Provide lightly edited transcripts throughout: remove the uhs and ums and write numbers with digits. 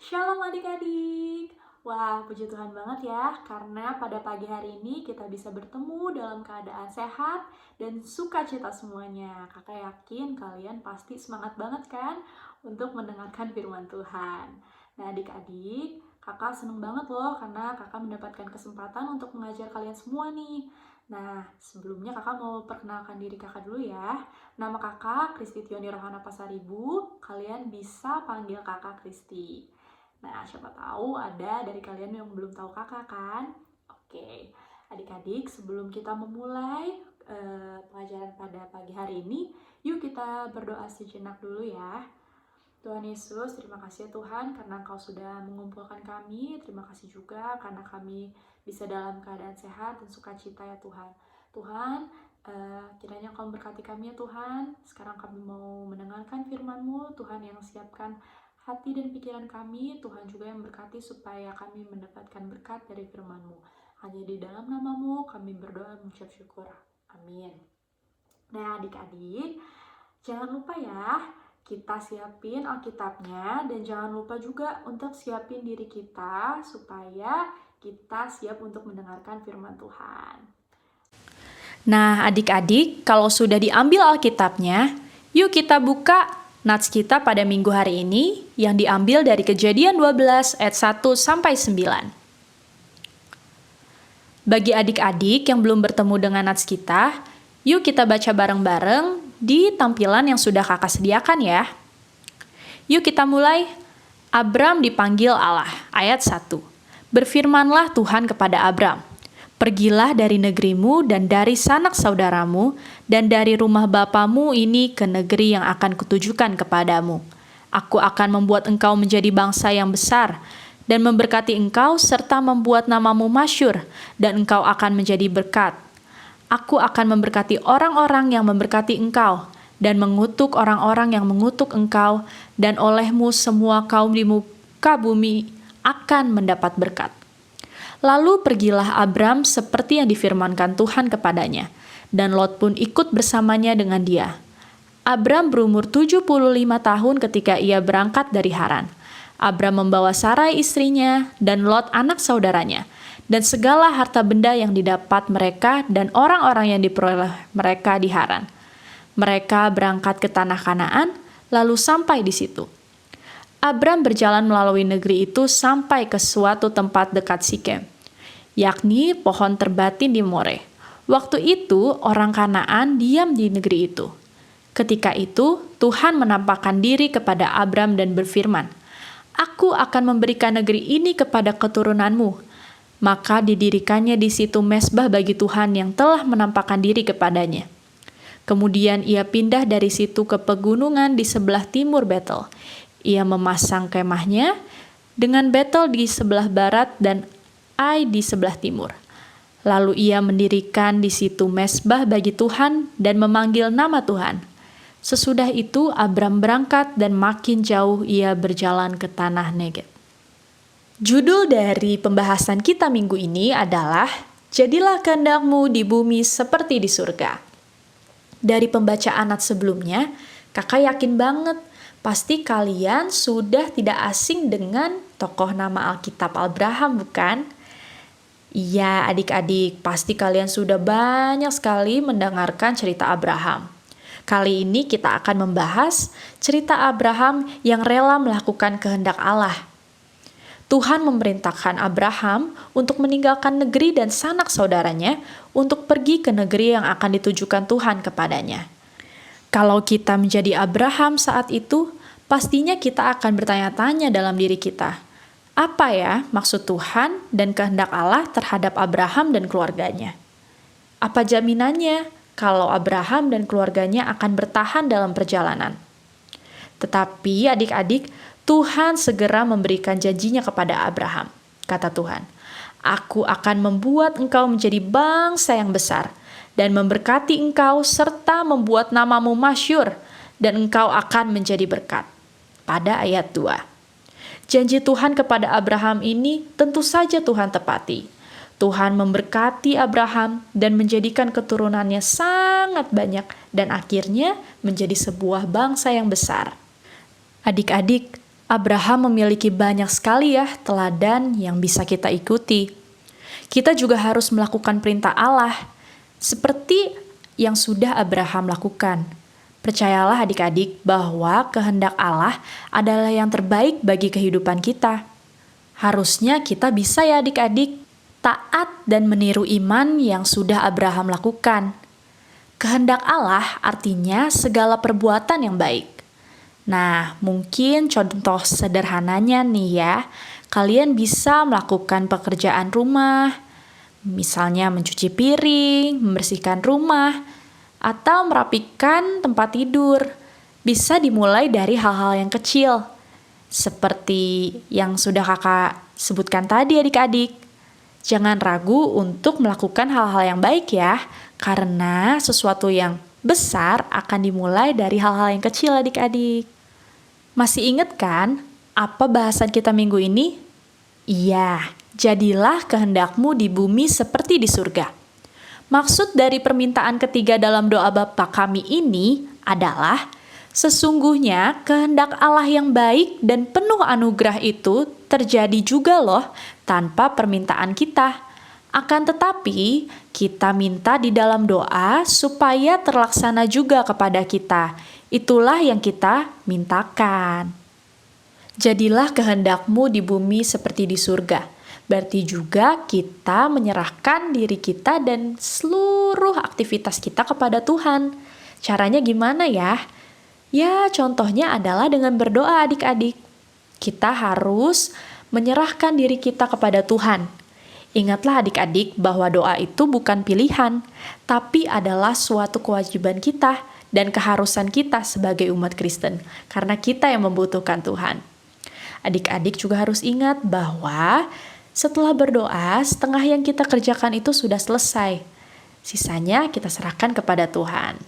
Shalom adik-adik. Wah, puji Tuhan banget ya, karena pada pagi hari ini kita bisa bertemu dalam keadaan sehat dan sukacita semuanya. Kakak yakin kalian pasti semangat banget kan untuk mendengarkan firman Tuhan. Nah adik-adik, kakak seneng banget loh karena kakak mendapatkan kesempatan untuk mengajar kalian semua nih. Nah, sebelumnya kakak mau perkenalkan diri kakak dulu ya. Nama kakak Kristi Tioni Rohana Pasaribu, kalian bisa panggil kakak Kristi. Nah, siapa tahu ada dari kalian yang belum tahu kakak kan? Oke, adik-adik sebelum kita memulai pelajaran pada pagi hari ini, yuk kita berdoa sejenak dulu ya. Tuhan Yesus, terima kasih ya Tuhan karena Engkau sudah mengumpulkan kami. Terima kasih juga karena kami bisa dalam keadaan sehat dan sukacita ya Tuhan. Tuhan, kiranya Engkau memberkati kami ya Tuhan. Sekarang kami mau mendengarkan firman-Mu, Tuhan yang siapkan hati dan pikiran kami, Tuhan juga yang berkati supaya kami mendapatkan berkat dari firman-Mu. Hanya di dalam nama-Mu kami berdoa mengucap syukur. Amin. Nah adik-adik, jangan lupa ya, kita siapin Alkitabnya dan jangan lupa juga untuk siapin diri kita supaya kita siap untuk mendengarkan firman Tuhan. Nah, adik-adik, kalau sudah diambil Alkitabnya, yuk kita buka nats kita pada minggu hari ini yang diambil dari Kejadian 12 ayat 1 sampai 9. Bagi adik-adik yang belum bertemu dengan nats kita, yuk kita baca bareng-bareng di tampilan yang sudah kakak sediakan ya. Yuk kita mulai. Abram dipanggil Allah, ayat 1. Berfirmanlah Tuhan kepada Abram, pergilah dari negerimu dan dari sanak saudaramu dan dari rumah bapamu ini ke negeri yang akan kutujukan kepadamu. Aku akan membuat engkau menjadi bangsa yang besar dan memberkati engkau serta membuat namamu masyhur dan engkau akan menjadi berkat. Aku akan memberkati orang-orang yang memberkati engkau dan mengutuk orang-orang yang mengutuk engkau, dan olehmu semua kaum di muka bumi akan mendapat berkat. Lalu pergilah Abram seperti yang difirmankan Tuhan kepadanya, dan Lot pun ikut bersamanya dengan dia. Abram berumur 75 tahun ketika ia berangkat dari Haran. Abram membawa Sarai istrinya dan Lot anak saudaranya, dan segala harta benda yang didapat mereka dan orang-orang yang diperoleh mereka di Haran. Mereka berangkat ke tanah Kanaan, lalu sampai di situ. Abram berjalan melalui negeri itu sampai ke suatu tempat dekat Sikem, yakni pohon terbatin di More. Waktu itu orang Kanaan diam di negeri itu. Ketika itu Tuhan menampakkan diri kepada Abram dan berfirman, Aku akan memberikan negeri ini kepada keturunanmu. Maka didirikannya di situ mezbah bagi Tuhan yang telah menampakkan diri kepadanya. Kemudian ia pindah dari situ ke pegunungan di sebelah timur Betel. Ia memasang kemahnya dengan Betel di sebelah barat dan Ai di sebelah timur. Lalu ia mendirikan di situ mezbah bagi Tuhan dan memanggil nama Tuhan. Sesudah itu Abram berangkat dan makin jauh ia berjalan ke tanah Negeb. Judul dari pembahasan kita minggu ini adalah Jadilah kehendakmu di bumi seperti di surga. Dari pembacaan nats sebelumnya, kakak yakin banget pasti kalian sudah tidak asing dengan tokoh nama Alkitab Abraham, bukan? Iya, adik-adik, pasti kalian sudah banyak sekali mendengarkan cerita Abraham. Kali ini kita akan membahas cerita Abraham yang rela melakukan kehendak Allah. Tuhan memerintahkan Abraham untuk meninggalkan negeri dan sanak saudaranya untuk pergi ke negeri yang akan ditujukan Tuhan kepadanya. Kalau kita menjadi Abraham saat itu, pastinya kita akan bertanya-tanya dalam diri kita, apa ya maksud Tuhan dan kehendak Allah terhadap Abraham dan keluarganya? Apa jaminannya kalau Abraham dan keluarganya akan bertahan dalam perjalanan? Tetapi adik-adik, Tuhan segera memberikan janjinya kepada Abraham. Kata Tuhan, Aku akan membuat engkau menjadi bangsa yang besar dan memberkati engkau serta membuat namamu masyhur dan engkau akan menjadi berkat. Pada ayat 2. Janji Tuhan kepada Abraham ini tentu saja Tuhan tepati. Tuhan memberkati Abraham dan menjadikan keturunannya sangat banyak dan akhirnya menjadi sebuah bangsa yang besar. Adik-adik, Abraham memiliki banyak sekali ya teladan yang bisa kita ikuti. Kita juga harus melakukan perintah Allah, seperti yang sudah Abraham lakukan. Percayalah adik-adik bahwa kehendak Allah adalah yang terbaik bagi kehidupan kita. Harusnya kita bisa ya adik-adik, taat dan meniru iman yang sudah Abraham lakukan. Kehendak Allah artinya segala perbuatan yang baik. Nah, mungkin contoh sederhananya nih ya, kalian bisa melakukan pekerjaan rumah, misalnya mencuci piring, membersihkan rumah, atau merapikan tempat tidur. Bisa dimulai dari hal-hal yang kecil, seperti yang sudah kakak sebutkan tadi adik-adik. Jangan ragu untuk melakukan hal-hal yang baik ya, karena sesuatu yang besar akan dimulai dari hal-hal yang kecil adik-adik. Masih ingat kan apa bahasan kita minggu ini? Iya, jadilah kehendakmu di bumi seperti di surga. Maksud dari permintaan ketiga dalam doa Bapa kami ini adalah sesungguhnya kehendak Allah yang baik dan penuh anugerah itu terjadi juga loh tanpa permintaan kita. Akan tetapi, kita minta di dalam doa supaya terlaksana juga kepada kita. Itulah yang kita mintakan. Jadilah kehendakmu di bumi seperti di surga. Berarti juga kita menyerahkan diri kita dan seluruh aktivitas kita kepada Tuhan. Caranya gimana ya? Ya, contohnya adalah dengan berdoa adik-adik. Kita harus menyerahkan diri kita kepada Tuhan. Ingatlah adik-adik bahwa doa itu bukan pilihan, tapi adalah suatu kewajiban kita dan keharusan kita sebagai umat Kristen, karena kita yang membutuhkan Tuhan. Adik-adik juga harus ingat bahwa setelah berdoa, setengah yang kita kerjakan itu sudah selesai. Sisanya kita serahkan kepada Tuhan.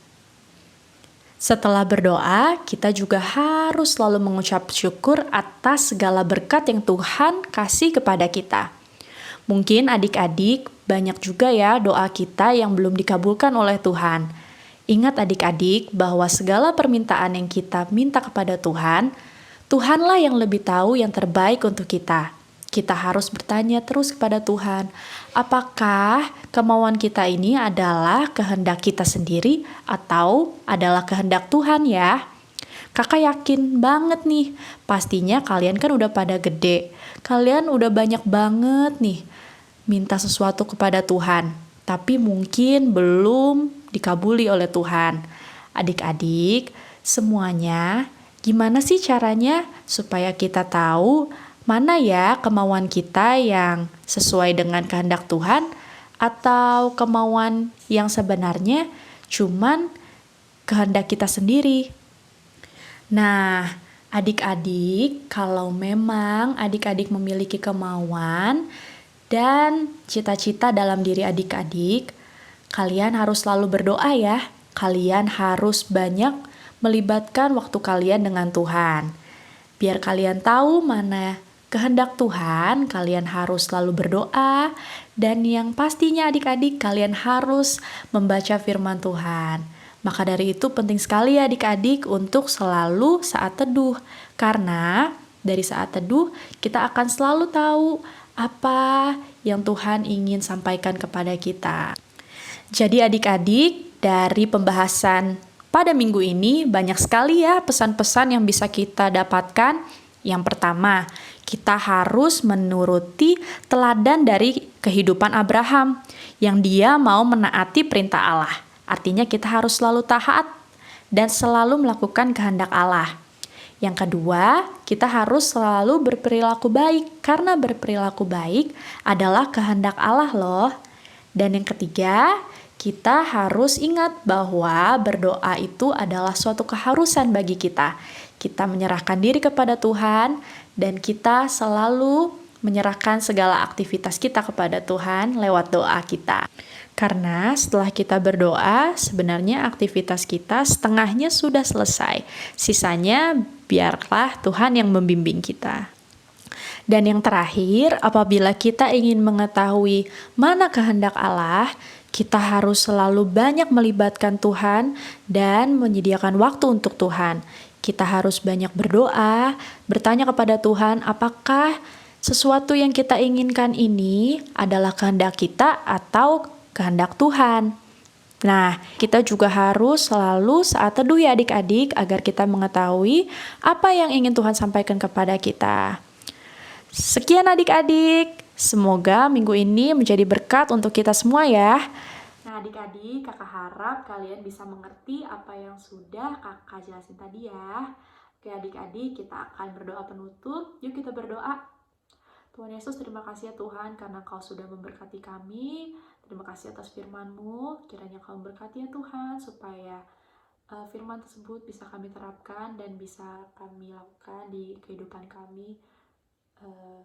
Setelah berdoa, kita juga harus selalu mengucap syukur atas segala berkat yang Tuhan kasih kepada kita. Mungkin adik-adik banyak juga ya doa kita yang belum dikabulkan oleh Tuhan. Ingat adik-adik bahwa segala permintaan yang kita minta kepada Tuhan, Tuhanlah yang lebih tahu yang terbaik untuk kita. Kita harus bertanya terus kepada Tuhan, apakah kemauan kita ini adalah kehendak kita sendiri atau adalah kehendak Tuhan ya? Kakak yakin banget nih, pastinya kalian kan udah pada gede. Kalian udah banyak banget nih minta sesuatu kepada Tuhan, tapi mungkin belum dikabuli oleh Tuhan. Adik-adik, semuanya gimana sih caranya supaya kita tahu mana ya kemauan kita yang sesuai dengan kehendak Tuhan atau kemauan yang sebenarnya cuman kehendak kita sendiri? Nah, adik-adik, kalau memang adik-adik memiliki kemauan dan cita-cita dalam diri adik-adik, kalian harus selalu berdoa ya. Kalian harus banyak melibatkan waktu kalian dengan Tuhan. Biar kalian tahu mana kehendak Tuhan, kalian harus selalu berdoa. Dan yang pastinya adik-adik, kalian harus membaca firman Tuhan. Maka dari itu penting sekali ya adik-adik untuk selalu saat teduh. Karena dari saat teduh kita akan selalu tahu apa yang Tuhan ingin sampaikan kepada kita. Jadi adik-adik, dari pembahasan pada minggu ini banyak sekali ya pesan-pesan yang bisa kita dapatkan. Yang pertama, kita harus menuruti teladan dari kehidupan Abraham yang dia mau menaati perintah Allah. Artinya kita harus selalu taat dan selalu melakukan kehendak Allah. Yang kedua, kita harus selalu berperilaku baik karena berperilaku baik adalah kehendak Allah loh. Dan yang ketiga, kita harus ingat bahwa berdoa itu adalah suatu keharusan bagi kita. Kita menyerahkan diri kepada Tuhan dan kita selalu menyerahkan segala aktivitas kita kepada Tuhan lewat doa kita. Karena setelah kita berdoa, sebenarnya aktivitas kita setengahnya sudah selesai. Sisanya biarlah Tuhan yang membimbing kita. Dan yang terakhir, apabila kita ingin mengetahui mana kehendak Allah, kita harus selalu banyak melibatkan Tuhan dan menyediakan waktu untuk Tuhan. kita harus banyak berdoa, bertanya kepada Tuhan apakah sesuatu yang kita inginkan ini adalah kehendak kita atau kehendak Tuhan. Nah, kita juga harus selalu saat teduh ya adik-adik agar kita mengetahui apa yang ingin Tuhan sampaikan kepada kita. Sekian adik-adik, semoga minggu ini menjadi berkat untuk kita semua ya. Nah adik-adik, kakak harap kalian bisa mengerti apa yang sudah kakak jelasin tadi ya. Oke adik-adik, kita akan berdoa penutup. Yuk kita berdoa. Tuhan Yesus, terima kasih ya Tuhan karena Kau sudah memberkati kami. Terima kasih atas firman-Mu. Kiranya Kau memberkati ya Tuhan supaya firman tersebut bisa kami terapkan dan bisa kami lakukan di kehidupan kami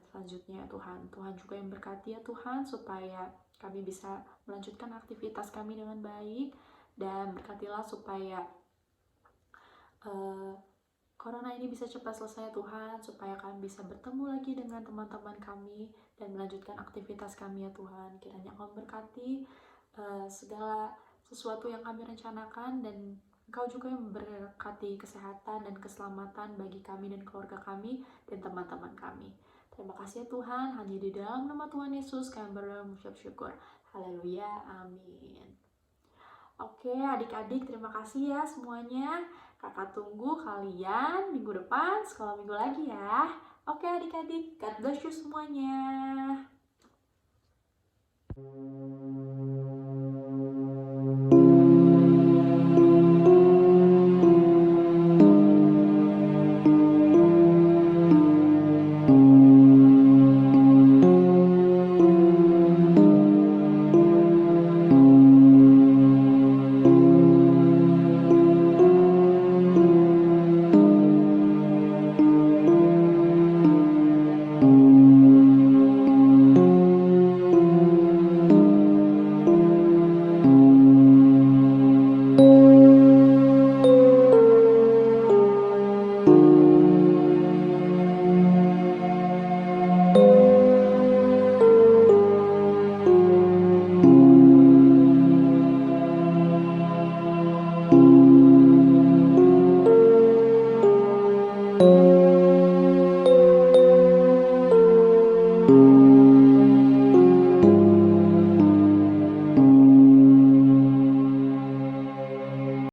selanjutnya ya Tuhan. Tuhan juga yang berkati ya Tuhan supaya kami bisa melanjutkan aktivitas kami dengan baik, dan berkatilah supaya Corona ini bisa cepat selesai Tuhan, supaya kami bisa bertemu lagi dengan teman-teman kami dan melanjutkan aktivitas kami ya Tuhan. Kiranya Kau memberkati segala sesuatu yang kami rencanakan, dan Engkau juga yang memberkati kesehatan dan keselamatan bagi kami dan keluarga kami dan teman-teman kami. Terima kasih ya Tuhan, hanya di dalam nama Tuhan Yesus kami berdoa mengucap syukur. Haleluya, amin. Oke adik-adik, terima kasih ya semuanya. Kakak tunggu kalian minggu depan, sekolah minggu lagi ya. Oke adik-adik, God bless you semuanya.